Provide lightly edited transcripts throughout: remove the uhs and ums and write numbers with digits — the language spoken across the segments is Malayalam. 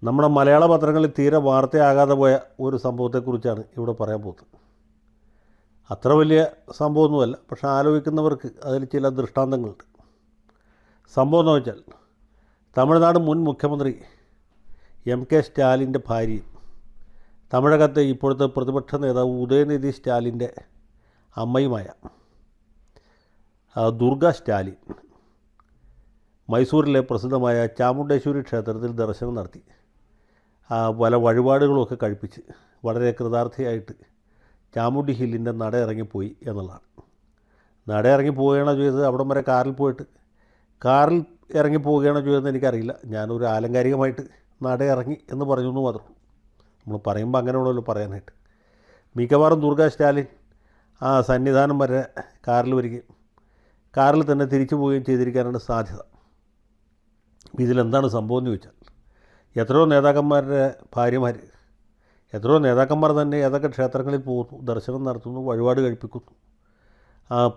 നമ്മുടെ മലയാള പത്രങ്ങളിൽ തീരെ വാർത്തയാകാതെ പോയ ഒരു സംഭവത്തെക്കുറിച്ചാണ് ഇവിടെ പറയാൻ പോകുന്നത്. അത്ര വലിയ സംഭവമൊന്നുമല്ല, പക്ഷെ ആലോചിക്കുന്നവർക്ക് അതിൽ ചില ദൃഷ്ടാന്തങ്ങളുണ്ട്. സംഭവം എന്ന് വെച്ചാൽ, തമിഴ്നാട് മുൻ മുഖ്യമന്ത്രി MK സ്റ്റാലിൻ്റെ ഭാര്യയും തമിഴകത്തെ ഇപ്പോഴത്തെ പ്രതിപക്ഷ നേതാവ് ഉദയനിധി സ്റ്റാലിൻ്റെ അമ്മയുമായ ദുർഗ സ്റ്റാലിൻ മൈസൂരിലെ പ്രസിദ്ധമായ ചാമുണ്ടേശ്വരി ക്ഷേത്രത്തിൽ ദർശനം നടത്തി പല വഴിപാടുകളുമൊക്കെ കഴിപ്പിച്ച് വളരെ കൃതാർത്ഥയായിട്ട് ചാമുണ്ടി ഹില്ലിൻ്റെ നട ഇറങ്ങിപ്പോയി എന്നുള്ളതാണ്. നട ഇറങ്ങി പോവുകയാണോ ചെയ്തത്, അവിടം വരെ കാറിൽ ഇറങ്ങി പോവുകയാണോ ചെയ്തതെന്ന് എനിക്കറിയില്ല. ഞാനൊരു ആലങ്കാരികമായിട്ട് നട ഇറങ്ങി എന്ന് പറഞ്ഞു എന്ന് മാത്രം. നമ്മൾ പറയുമ്പോൾ അങ്ങനെയുള്ളല്ലോ പറയാനായിട്ട്. മിക്കവാറും ദുർഗ സ്റ്റാലിൻ ആ സന്നിധാനം വരെ കാറിൽ വരികയും കാറിൽ തന്നെ തിരിച്ചു പോവുകയും ചെയ്തിരിക്കാനാണ് സാധ്യത. ഇതിലെന്താണ് സംഭവം എന്ന് ചോദിച്ചാൽ, എത്രയോ നേതാക്കന്മാരുടെ ഭാര്യമാർ, എത്രയോ നേതാക്കന്മാർ തന്നെ ഏതൊക്കെ ക്ഷേത്രങ്ങളിൽ പോകുന്നു, ദർശനം നടത്തുന്നു, വഴിപാട് കഴിപ്പിക്കുന്നു,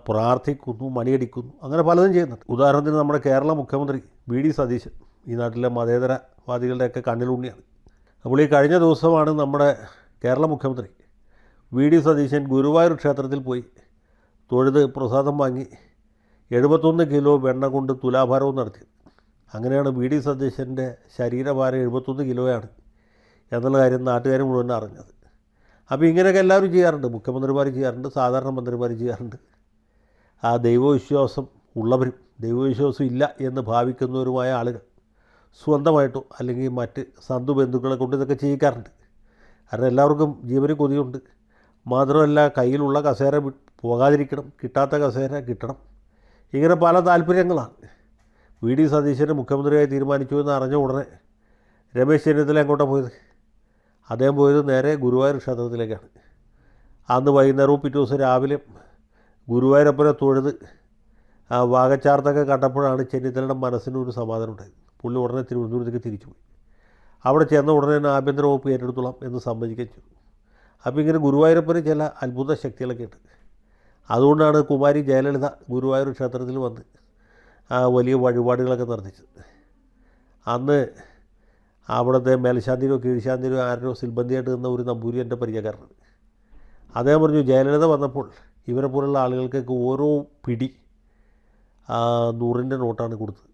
പ്രാർത്ഥിക്കുന്നു, മണിയടിക്കുന്നു, അങ്ങനെ പലതും ചെയ്യുന്നുണ്ട്. ഉദാഹരണത്തിന് നമ്മുടെ കേരള മുഖ്യമന്ത്രി VD സതീശൻ ഈ നാട്ടിലെ മതേതരവാദികളുടെയൊക്കെ കണ്ണിലുണ്ണിയാണ്. അപ്പോൾ ഈ കഴിഞ്ഞ ദിവസമാണ് നമ്മുടെ കേരള മുഖ്യമന്ത്രി VD സതീശൻ ഗുരുവായൂർ ക്ഷേത്രത്തിൽ പോയി തൊഴുത് പ്രസാദം വാങ്ങി 71 കിലോ വെണ്ണ കൊണ്ട് തുലാഭാരവും നടത്തി. അങ്ങനെയാണ് VD സതീശൻ്റെ ശരീരഭാരം 71 കിലോയാണ് എന്നുള്ള കാര്യം നാട്ടുകാർ മുഴുവൻ അറിഞ്ഞത്. അപ്പോൾ ഇങ്ങനെയൊക്കെ എല്ലാവരും ചെയ്യാറുണ്ട്. മുഖ്യമന്ത്രിമാർ ചെയ്യാറുണ്ട്, സാധാരണ മന്ത്രിമാർ ചെയ്യാറുണ്ട്. ആ ദൈവവിശ്വാസം ഉള്ളവരും ദൈവവിശ്വാസം ഇല്ല എന്ന് ഭാവിക്കുന്നവരുമായ ആളുകൾ സ്വന്തമായിട്ടോ അല്ലെങ്കിൽ മറ്റ് ബന്ധുക്കളെ കൊണ്ട് ഇതൊക്കെ ചെയ്യിക്കാറുണ്ട്. കാരണം എല്ലാവർക്കും ജീവന് കൊതിയുണ്ട്. മാത്രമല്ല, കയ്യിലുള്ള കസേര പോകാതിരിക്കണം, കിട്ടാത്ത കസേര കിട്ടണം, ഇങ്ങനെ പല താല്പര്യങ്ങളാണ്. VD സതീശനെ മുഖ്യമന്ത്രിയായി തീരുമാനിച്ചു എന്ന് അറിഞ്ഞ ഉടനെ രമേശ് ചെന്നിത്തല എങ്ങോട്ടാണ് പോയത്? അദ്ദേഹം പോയത് നേരെ ഗുരുവായൂർ ക്ഷേത്രത്തിലേക്കാണ്. അന്ന് വൈകുന്നേരവും പിറ്റേ ദിവസം രാവിലെ ഗുരുവായൂരപ്പനെ തൊഴുത് വാകച്ചാർത്തൊക്കെ കണ്ടപ്പോഴാണ് ചെന്നിത്തലയുടെ മനസ്സിനൊരു സമാധാനം ഉണ്ടായത്. പുള്ളി ഉടനെ തിരുവനന്തപുരത്തേക്ക് തിരിച്ചു പോയി. അവിടെ ചെന്ന ഉടനെ തന്നെ ആഭ്യന്തര വകുപ്പ് ഏറ്റെടുത്തോളാം എന്ന് സമ്മതിക്കുകയും ചെയ്തു. അപ്പോൾ ഇങ്ങനെ ഗുരുവായൂരപ്പന് ചില അത്ഭുത ശക്തികളൊക്കെ ഉണ്ട്. അതുകൊണ്ടാണ് കുമാരി ജയലളിത ഗുരുവായൂർ ക്ഷേത്രത്തിൽ വന്ന് വലിയ വഴിപാടുകളൊക്കെ നടത്തിച്ചത്. അന്ന് അവിടുത്തെ മേൽശാന്തിയോ കീഴ്ശാന്തിയോ ആരോ സിൽബന്തിയായിട്ട് നിന്ന ഒരു നമ്പൂരി എൻ്റെ പരിചയക്കാരനാണ്. അദ്ദേഹം പറഞ്ഞു, ജയലളിത വന്നപ്പോൾ ഇവരെ പോലുള്ള ആളുകൾക്കൊക്കെ ഓരോ പിടി 100-ൻ്റെ നോട്ടാണ് കൊടുത്തത്.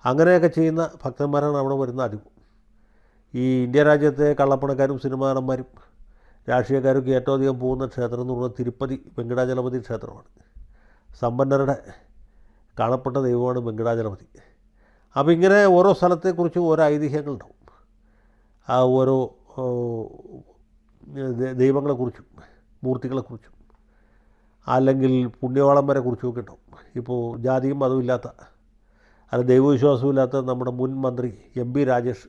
അങ്ങനെയൊക്കെ ചെയ്യുന്ന ഭക്തന്മാരാണ് അവിടെ വരുന്ന അധികം. ഈ ഇന്ത്യ രാജ്യത്തെ കള്ളപ്പണക്കാരും സിനിമാ നടന്മാരും രാഷ്ട്രീയക്കാരൊക്കെ ഏറ്റവും അധികം പോകുന്ന ക്ഷേത്രം എന്ന് പറയുന്നത് തിരുപ്പതി വെങ്കടാചലപതി ക്ഷേത്രമാണ്. സമ്പന്നരുടെ കാണപ്പെട്ട ദൈവമാണ് വെങ്കടാചലപതി. അപ്പോൾ ഇങ്ങനെ ഓരോ സ്ഥലത്തെക്കുറിച്ച് ഓരോ ഐതിഹ്യങ്ങളുണ്ടാവും. ഓരോ ദൈവങ്ങളെക്കുറിച്ചും മൂർത്തികളെക്കുറിച്ചും അല്ലെങ്കിൽ പുണ്യവാളന്മാരെ കുറിച്ചുമൊക്കെ ഉണ്ടാവും. ഇപ്പോൾ ജാതിയും മതവും ഇല്ലാത്ത, അത് ദൈവവിശ്വാസമില്ലാത്ത നമ്മുടെ മുൻ മന്ത്രി MP രാജേഷ്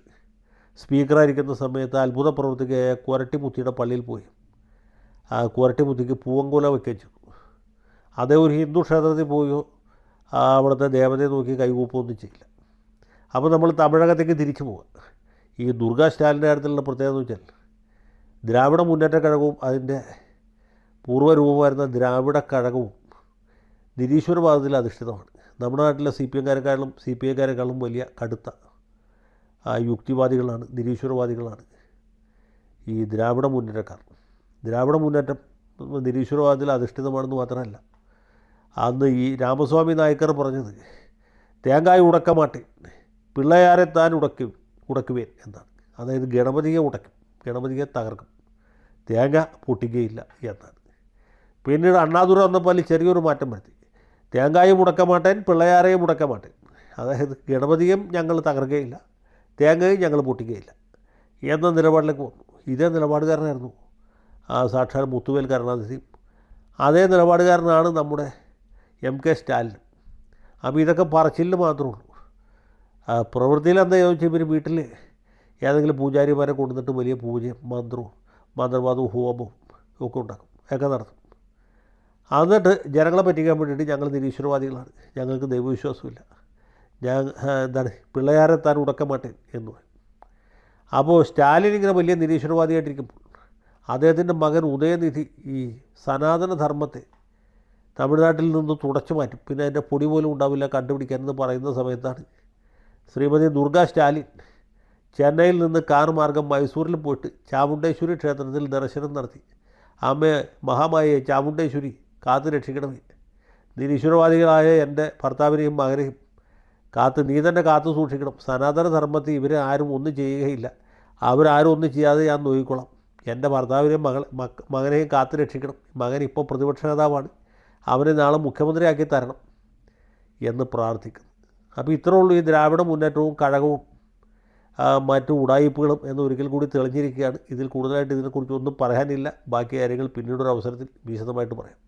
സ്പീക്കറായിരിക്കുന്ന സമയത്ത് അത്ഭുത പ്രവർത്തിക്കായ കൊരട്ടിമുത്തിയുടെ പള്ളിയിൽ പോയി കൊരട്ടിമുത്തിക്ക് പൂവങ്കോല വയ്ക്കുകയും ചെയ്തു. അതേ ഒരു ഹിന്ദു ക്ഷേത്രത്തിൽ പോയോ അവിടുത്തെ ദേവതയെ നോക്കി കൈകൂപ്പൊന്നും ചെയ്യില്ല. അപ്പോൾ നമ്മൾ തമിഴകത്തേക്ക് തിരിച്ചു പോവുക. ഈ ദുർഗ സ്റ്റാലിൻ്റെ കാര്യത്തിലുള്ള പ്രത്യേകത എന്ന് വെച്ചാൽ, ദ്രാവിഡ മുന്നേറ്റ കഴകവും അതിൻ്റെ പൂർവ്വരൂപമായിരുന്ന ദ്രാവിഡ കഴകവും നിരീശ്വരവാദത്തിൽ അധിഷ്ഠിതമാണ്. നമ്മുടെ നാട്ടിലെ CPIക്കാരെക്കാളും വലിയ കടുത്ത യുക്തിവാദികളാണ്, നിരീശ്വരവാദികളാണ് ഈ ദ്രാവിഡ മുന്നേറ്റക്കാർ. ദ്രാവിഡ മുന്നേറ്റം നിരീശ്വരവാദത്തിൽ അധിഷ്ഠിതമാണെന്ന് മാത്രമല്ല, അന്ന് ഈ രാമസ്വാമി നായ്ക്കർ പറഞ്ഞത് തേങ്ങായ ഉടക്കമാട്ടേൻ പിള്ളയാരെ താൻ ഉടക്കുവേൻ എന്നാണ്. അതായത് ഗണപതിയെ ഉടക്കും, ഗണപതിയെ തകർക്കും, തേങ്ങ പൊട്ടിക്കുകയില്ല എന്നാണ്. പിന്നീട് അണ്ണാദുര വന്നപ്പോൾ ചെറിയൊരു മാറ്റം വരുത്തി, തേങ്ങായും മുടക്കമാട്ടേൻ പിള്ളയാരെയും മുടക്കമാട്ടേൻ. അതായത് ഗണപതിയും ഞങ്ങൾ തകർക്കുകയില്ല, തേങ്ങയും ഞങ്ങൾ പൊട്ടിക്കുകയില്ല എന്ന നിലപാടിലേക്ക് വന്നു. ഇതേ നിലപാടുകാരനായിരുന്നു സാക്ഷാൽ മുത്തുവേൽ കരുണാനിധിയും. അതേ നിലപാടുകാരനാണ് നമ്മുടെ MK സ്റ്റാലിനും. അപ്പോൾ ഇതൊക്കെ പറച്ചിലിന് മാത്രമേ ഉള്ളൂ. പ്രവൃത്തിയിൽ എന്താ ചോദിച്ചാൽ, ഇവർ വീട്ടിൽ ഏതെങ്കിലും പൂജാരിമാരെ കൊണ്ടുവന്നിട്ട് വലിയ പൂജയും മന്ത്രവാദവും ഹോമവും ഒക്കെ ഉണ്ടാക്കും, ഒക്കെ നടത്തും. എന്നിട്ട് ജനങ്ങളെ പറ്റിക്കാൻ വേണ്ടിയിട്ട് ഞങ്ങൾ നിരീശ്വരവാദികളാണ്, ഞങ്ങൾക്ക് ദൈവവിശ്വാസമില്ല, എന്താണ് പിള്ളയാരെ താൻ ഉടക്കമാട്ടേൻ എന്ന് പറയും. അപ്പോൾ സ്റ്റാലിൻ ഇങ്ങനെ വലിയ നിരീശ്വരവാദിയായിട്ടിരിക്കുമ്പോൾ അദ്ദേഹത്തിൻ്റെ മകൻ ഉദയനിധി ഈ സനാതനധർമ്മത്തെ തമിഴ്നാട്ടിൽ നിന്ന് തുടച്ചു മാറ്റും, പിന്നെ അതിൻ്റെ പൊടി പോലും ഉണ്ടാവില്ല കണ്ടുപിടിക്കാനെന്ന് പറയുന്ന സമയത്താണ് ശ്രീമതി ദുർഗ സ്റ്റാലിൻ ചെന്നൈയിൽ നിന്ന് കാർ മാർഗം മൈസൂരിൽ പോയിട്ട് ചാമുണ്ടേശ്വരി ക്ഷേത്രത്തിൽ ദർശനം നടത്തി. അമ്മേ മഹാമായയെ ചാമുണ്ടേശ്വരി കാത്തു രക്ഷിക്കണമേ, നിരീശ്വരവാദികളായ എൻ്റെ ഭർത്താവിനെയും മകനെയും നീ തന്നെ കാത്തു സൂക്ഷിക്കണം. സനാതന ധർമ്മത്തിൽ ഇവരെ ആരും ഒന്നും ചെയ്യുകയില്ല. അവരാരും ഒന്നും ചെയ്യാതെ ഞാൻ നോക്കിക്കോളാം. എൻ്റെ ഭർത്താവിനെയും മകനെയും കാത്തു രക്ഷിക്കണം. മകൻ ഇപ്പോൾ പ്രതിപക്ഷ നേതാവാണ്, അവനെ നാളെ മുഖ്യമന്ത്രിയാക്കി തരണം എന്ന് പ്രാർത്ഥിക്കുന്നു. അപ്പോൾ ഇത്രേ ഉള്ളൂ ഈ ദ്രാവിഡ മുന്നേറ്റവും കഴകവും മറ്റു ഉടായിപ്പുകളും എന്ന് ഒരിക്കൽ കൂടി തെളിഞ്ഞിരിക്കുകയാണ്. ഇതിൽ കൂടുതലായിട്ട് ഇതിനെക്കുറിച്ചൊന്നും പറയാനില്ല. ബാക്കി കാര്യങ്ങൾ പിന്നീടൊരു അവസരത്തിൽ വിശദമായിട്ട് പറയാം.